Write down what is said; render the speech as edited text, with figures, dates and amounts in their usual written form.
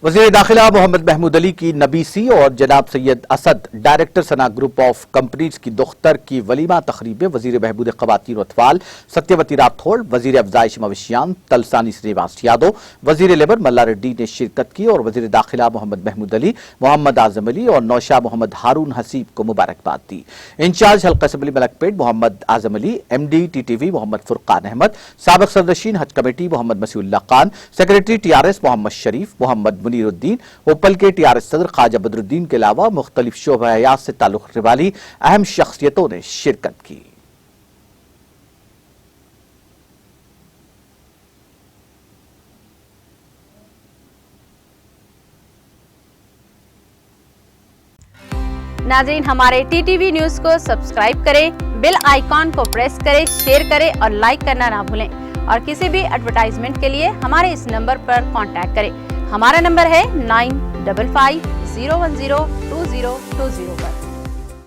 वज़ीर दाखिला मोहम्मद महमूद अली की नबीसी और जनाब Syed Asad director Sana group of companies की दुख्तर की वलीमा तकरीब में वज़ीर बहबूद ख़वातीन अतफाल सत्यवती राठौड़, वज़ीर अफ़ज़ाइश मवेशियान तलसानी श्रीनिवास यादव, वज़ीर लेबर मल्ला रेड्डी ने शिरकत की और वज़ीर दाखिला मोहम्मद महमूद अली, मोहम्मद आज़म अली और नौशा मोहम्मद हारून हसीब को मुबारकबाद दी। इंचार्ज हल्का assembly Malakpet Mohammed Azam Ali, MD TTV Mohammed Furqan Ahmed, साबिक़ सदरनशीन Haj committee Mohammed Masiullah Khan, secretary TRS Mohammed Sharif, Mohammed Muneeruddin, Uppal के TRS सदर ख्वाजा बदरुद्दीन के अलावा मुख्तलिफ शोबा हयात से ताल्लुक़ रखने वाली अहम शख्सियतों ने शिरकत की। नाज़रीन, हमारे TTV न्यूज़ को सब्सक्राइब करें, बेल आइकॉन को प्रेस करें, शेयर करें और लाइक करना ना भूलें। और किसी भी एडवर्टाइजमेंट के लिए हमारे इस नंबर पर कांटेक्ट करें। हमारा नंबर है 9550102020 पर।